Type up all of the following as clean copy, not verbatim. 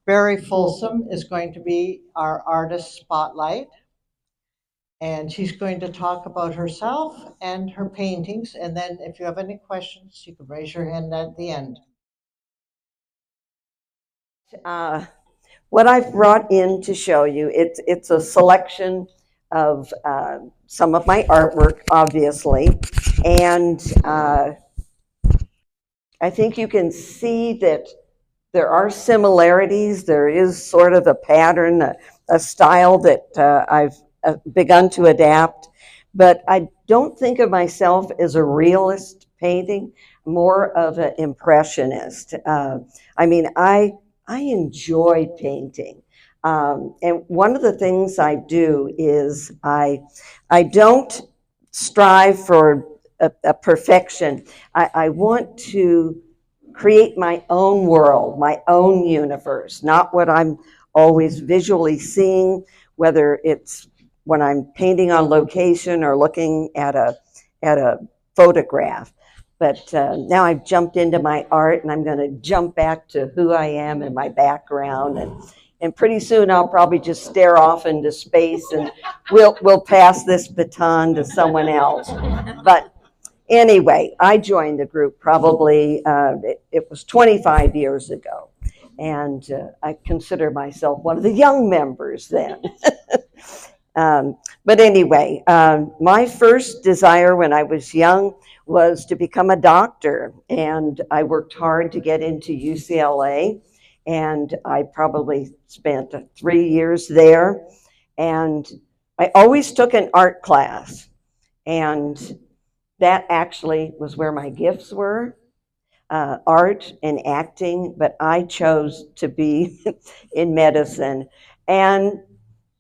Barrie Folsom is going to be our Artist Spotlight, and she's going to talk about herself and her paintings. And then if you have any questions, you can raise your hand at the end. Uh, what I've brought in to show you, it's a selection of some of my artwork, obviously, and I think you can see that there are similarities. There is sort of a pattern, a style that I've begun to adapt, but I don't think of myself as a realist painting, more of an impressionist. I mean, I enjoy painting. And one of the things I do is I don't strive for a perfection. I want to create my own world, my own universe, not what I'm always visually seeing, whether it's when I'm painting on location or looking at a photograph. But now I've jumped into my art, and I'm going to jump back to who I am and my background, and pretty soon I'll probably just stare off into space, and we'll pass this baton to someone else. But anyway, I joined the group probably, it was 25 years ago. And I consider myself one of the young members then. But anyway, my first desire when I was young was to become a doctor. And I worked hard to get into UCLA. And I probably spent 3 years there. And I always took an art class. And that actually was where my gifts were, art and acting, but I chose to be in medicine. And,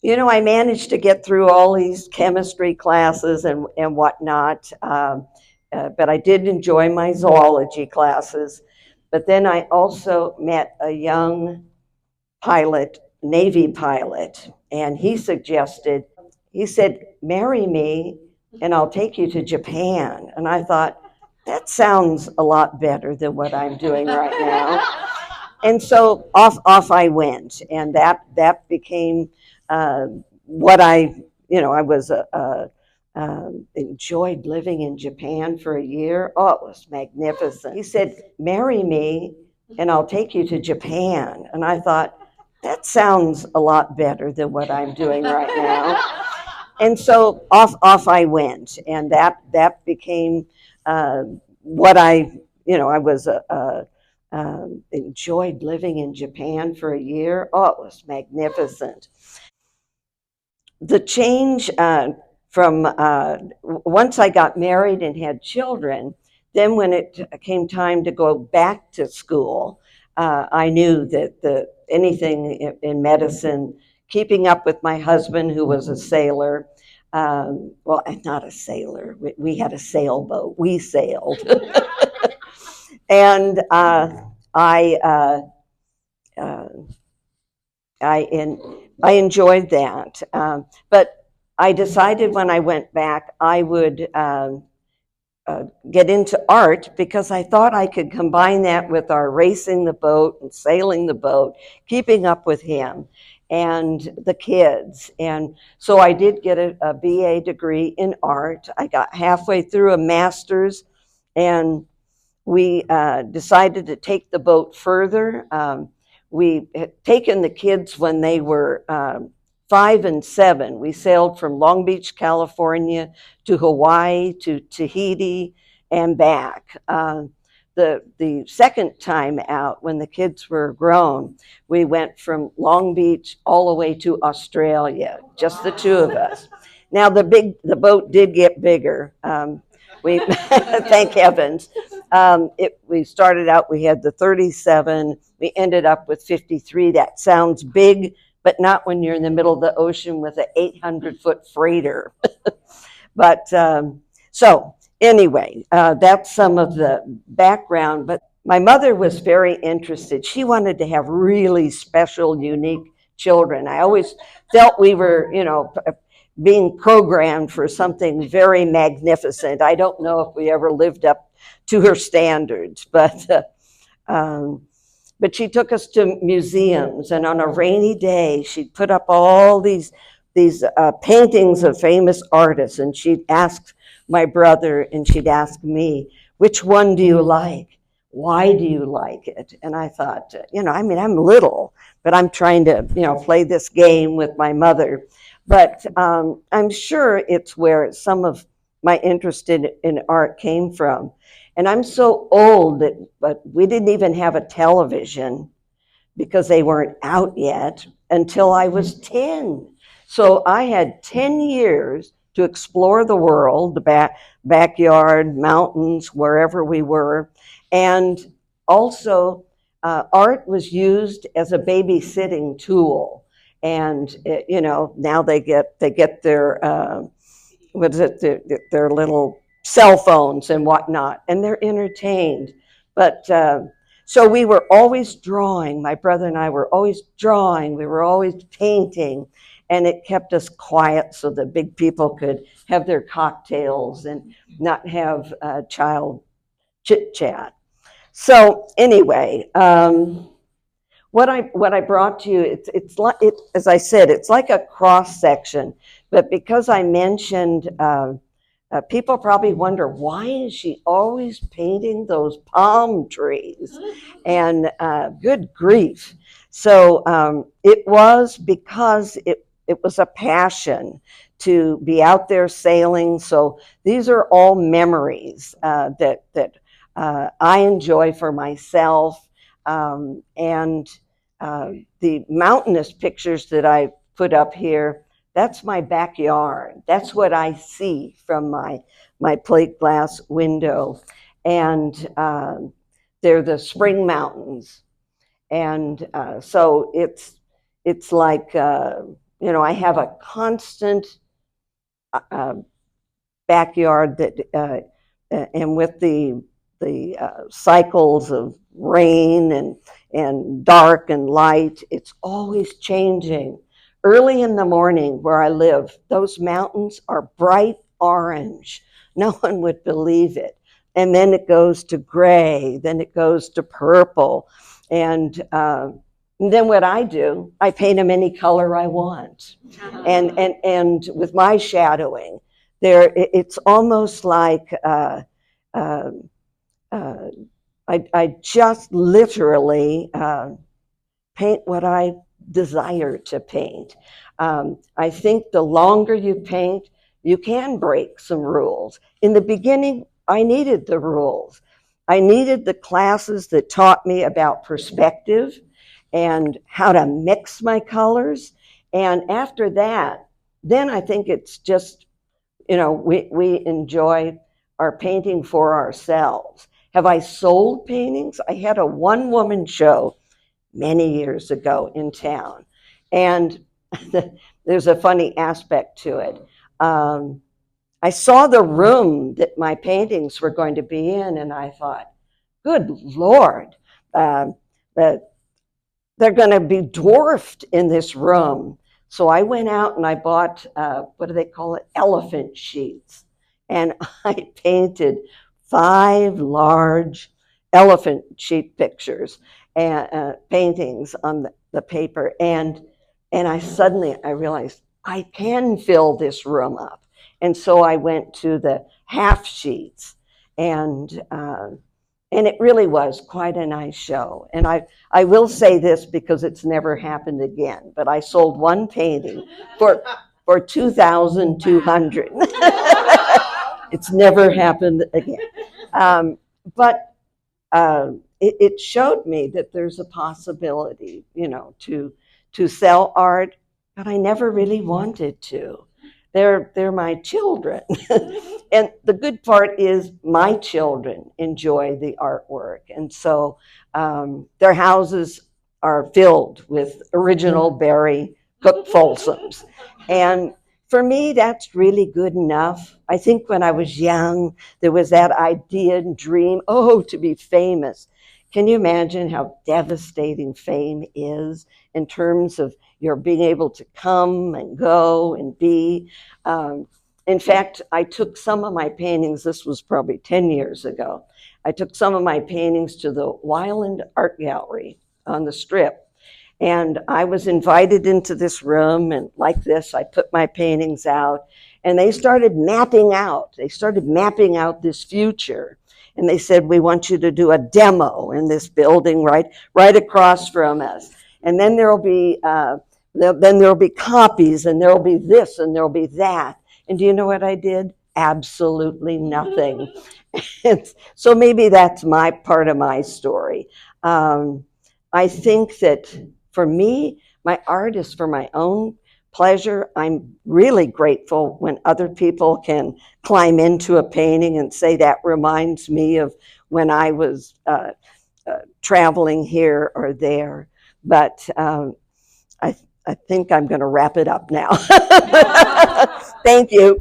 you know, I managed to get through all these chemistry classes and whatnot, but I did enjoy my zoology classes. But then I also met a young pilot, Navy pilot, and he said, marry me and I'll take you to Japan. And I thought, that sounds a lot better than what I'm doing right now. And so off I went, and that became what I was enjoyed living in Japan for a year. Oh, it was magnificent. He said, marry me and I'll take you to Japan. And I thought, that sounds a lot better than what I'm doing right now. And so off I went, and that became what I was enjoyed living in Japan for a year. Oh, it was magnificent. The change from once I got married and had children, then when it came time to go back to school, I knew that anything in medicine, keeping up with my husband, who was a sailor, well, not a sailor, we had a sailboat, we sailed. And I enjoyed that. But I decided when I went back, I would get into art because I thought I could combine that with our racing the boat and sailing the boat, keeping up with him and the kids. And so I did get a BA degree in art. I got halfway through a master's, and we decided to take the boat further. We had taken the kids when they were 5 and 7. We sailed from Long Beach, California to Hawaii, to Tahiti, and back. The second time out, when the kids were grown, we went from Long Beach all the way to Australia, just the two of us. Now the boat did get bigger. We thank heavens. We started out, we had the 37. We ended up with 53. That sounds big, but not when you're in the middle of the ocean with an 800-foot freighter. But so anyway, that's some of the background. But my mother was very interested. She wanted to have really special, unique children. I always felt we were, being programmed for something very magnificent. I don't know if we ever lived up to her standards, but but she took us to museums, and on a rainy day, she'd put up all these paintings of famous artists, and she'd ask my brother and she'd ask me, which one do you like? Why do you like it? And I thought, I mean, I'm little, but I'm trying to, play this game with my mother. But I'm sure it's where some of my interest in art came from. And I'm so old but we didn't even have a television because they weren't out yet until I was 10. So I had 10 years to explore the world, the backyard, mountains, wherever we were. And also, art was used as a babysitting tool. And, now they get their, their little cell phones and whatnot, and they're entertained. But so we were always drawing. My brother and I were always drawing. We were always painting, and it kept us quiet so the big people could have their cocktails and not have child chit chat. So anyway, what I brought to you, it's like as I said, it's like a cross section. But because I mentioned, people probably wonder, why is she always painting those palm trees? And good grief. So it was because it was a passion to be out there sailing. So these are all memories that I enjoy for myself. And the mountainous pictures that I put up here, that's my backyard. That's what I see from my plate glass window. And they're the spring mountains. And so it's like, I have a constant backyard that, and with the cycles of rain and dark and light, it's always changing. Early in the morning where I live, those mountains are bright orange. No one would believe it. And then it goes to gray, then it goes to purple. And then what I do, I paint them any color I want. And with my shadowing, it's almost like I just literally paint what I desire to paint. I think the longer you paint, you can break some rules. In the beginning, I needed the rules. I needed the classes that taught me about perspective and how to mix my colors. And after that, then I think it's just, we enjoy our painting for ourselves. Have I sold paintings? I had a one-woman show many years ago in town. And there's a funny aspect to it. I saw the room that my paintings were going to be in, and I thought, good Lord, they're going to be dwarfed in this room. So I went out and I bought, what do they call it? Elephant sheets. And I painted 5 large elephant sheet pictures and paintings on the paper. And I realized I can fill this room up. And so I went to the half sheets, and it really was quite a nice show. And I will say this because it's never happened again, but I sold one painting for $2,200. It's never happened again. But it showed me that there's a possibility, to sell art, but I never really wanted to. They're my children. And the good part is my children enjoy the artwork. And so their houses are filled with original Barrie Cooke Folsoms. And for me, that's really good enough. I think when I was young, there was that idea and dream, to be famous. Can you imagine how devastating fame is in terms of your being able to come and go and be? In fact, I took some of my paintings, this was probably 10 years ago, I took some of my paintings to the Wyland Art Gallery on the strip. And I was invited into this room, and like this, I put my paintings out, and they started mapping out. They started mapping out this future. And they said, we want you to do a demo in this building right across from us. And then there'll be copies, and there'll be this, and there'll be that. And do you know what I did? Absolutely nothing. So maybe that's my part of my story. I think that for me, my art is for my own pleasure. I'm really grateful when other people can climb into a painting and say that reminds me of when I was traveling here or there. But I think I'm going to wrap it up now. Thank you.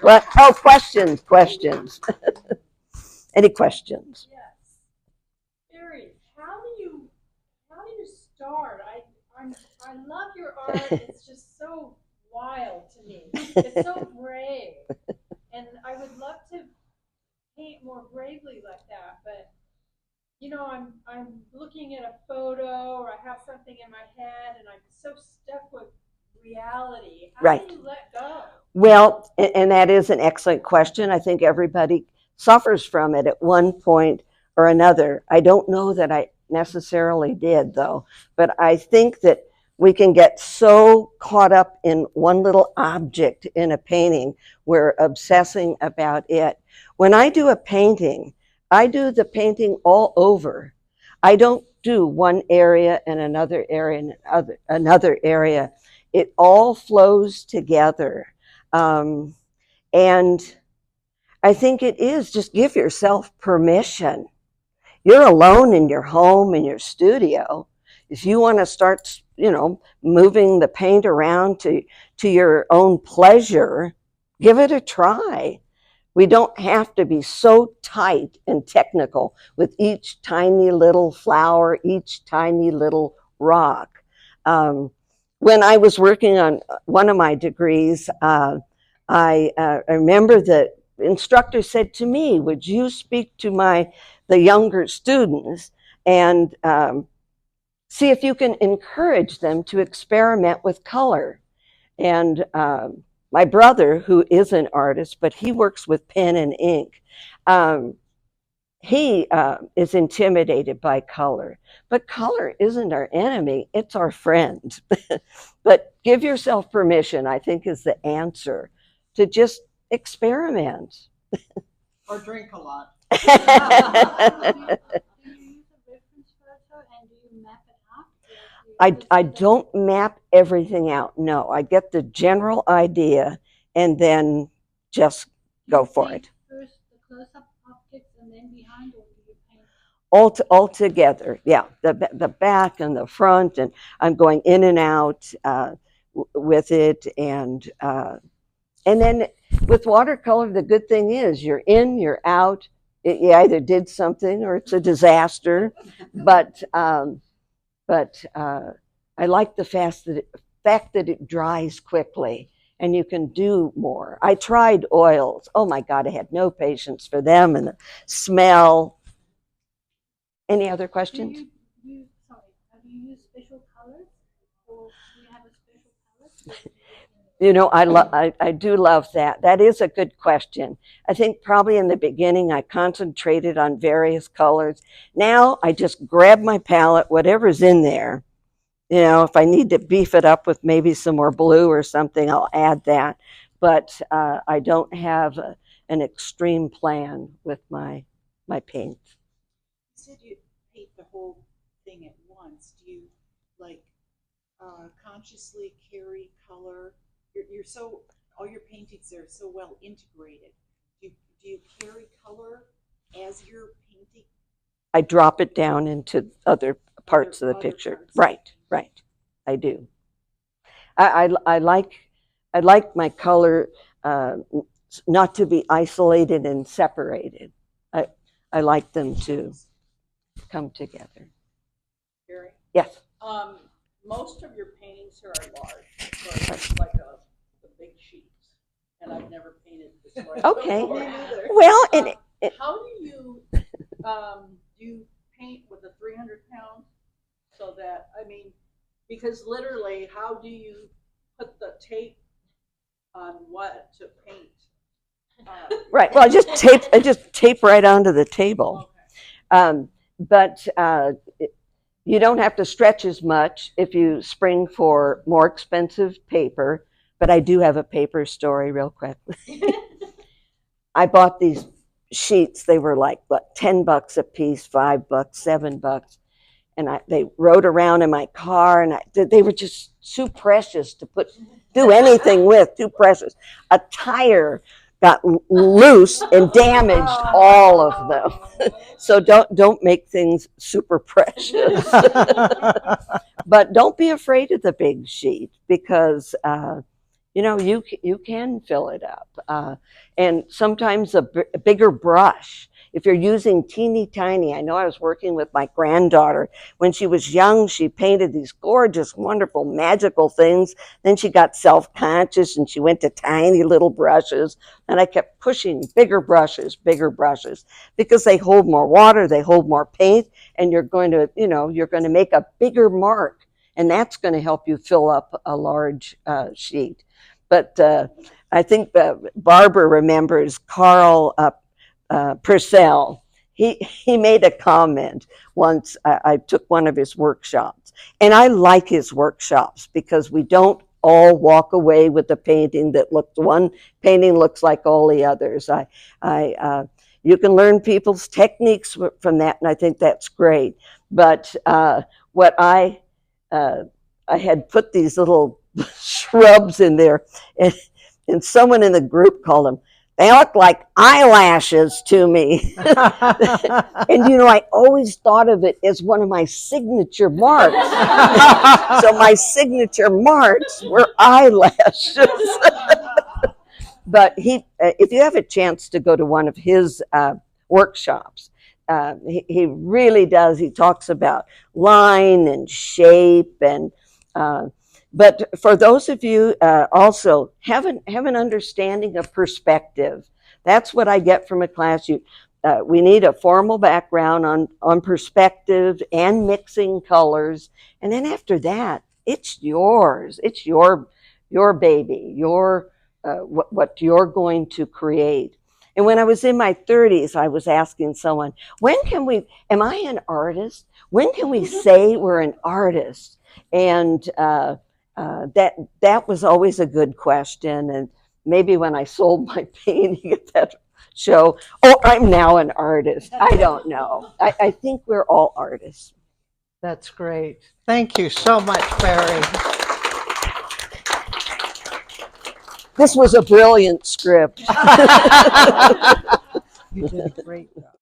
What? Oh, questions. Any questions? Yes. Barrie, how do you start? I love your art. It's just so wild to me. It's so brave. And I would love to paint more bravely like that, but you know, I'm looking at a photo or I have something in my head and I'm so stuck with reality. How Right. do you let go? Well, and that is an excellent question. I think everybody suffers from it at one point or another. I don't know that I necessarily did, though, but I think that we can get so caught up in one little object in a painting, we're obsessing about it. When I do a painting, I do the painting all over. I don't do one area and another area and another area. It all flows together. And I think it is just give yourself permission. You're alone in your home, in your studio. If you want to start, moving the paint around to your own pleasure, give it a try. We don't have to be so tight and technical with each tiny little flower, each tiny little rock. When I was working on one of my degrees, I remember the instructor said to me, would you speak to the younger students and see if you can encourage them to experiment with color? And my brother, who is an artist, but he works with pen and ink, he is intimidated by color. But color isn't our enemy, it's our friend. But give yourself permission, I think, is the answer, to just experiment. Or drink a lot. Do you use a reference photo and do you map it out? I don't map everything out. No, I get the general idea and then just go for it. First the close-up optics and then behind, or do you paint? All together, yeah. The back and the front, and I'm going in and out with it, and then with watercolor, the good thing is you're in, you're out. You either did something or it's a disaster, but I like the fact that it dries quickly and you can do more. I tried oils. Oh my God, I had no patience for them and the smell. Any other questions? Do you use special colors, or do you have a special palette? I do love that. That is a good question. I think probably in the beginning I concentrated on various colors. Now I just grab my palette, whatever's in there. If I need to beef it up with maybe some more blue or something, I'll add that. But I don't have an extreme plan with my paint. You said you paint the whole thing at once. Do you consciously carry color? All your paintings are so well integrated. Do you carry color as you're painting? I drop it down into other parts of the picture. Parts. Right. I do. I like my color not to be isolated and separated. I like them to come together. Barrie? Yes. Most of your paintings here are large, so it's like a big sheets, and I've never painted this large. Okay. Before. Well, How do you paint with a 300 pounds. So that, I mean, because literally, how do you put the tape on what to paint? Right. Well, I just tape right onto the table. Okay. But you don't have to stretch as much if you spring for more expensive paper. But I do have a paper story real quick. I bought these sheets. They were like, what, $10 a piece, $5, $7. And they rode around in my car, and they were just too precious to do anything with, too precious. A tire got loose and damaged all of them. So don't make things super precious. But don't be afraid of the big sheet, because you can fill it up. And sometimes a bigger brush. If you're using teeny tiny, I know I was working with my granddaughter. When she was young, she painted these gorgeous, wonderful, magical things. Then she got self-conscious and she went to tiny little brushes. And I kept pushing bigger brushes, because they hold more water, they hold more paint, and you're going to make a bigger mark. And that's going to help you fill up a large sheet. But I think Barbara remembers Carl Purcell. He made a comment once. I took one of his workshops, and I like his workshops because we don't all walk away with a painting that one painting looks like all the others. You can learn people's techniques from that, and I think that's great. But what I had put these little shrubs in there, and someone in the group called them, they look like eyelashes to me. And I always thought of it as one of my signature marks. So my signature marks were eyelashes. But if you have a chance to go to one of his workshops, he really does. He talks about line and shape, and but for those of you also have an understanding of perspective. That's what I get from a class. We need a formal background on perspective and mixing colors, and then after that, it's yours. It's your baby. What you're going to create. And when I was in my 30s, I was asking someone, am I an artist? When can we say we're an artist? And that was always a good question. And maybe when I sold my painting at that show, I'm now an artist. I don't know. I think we're all artists. That's great. Thank you so much, Barrie. This was a brilliant script. You did a great job.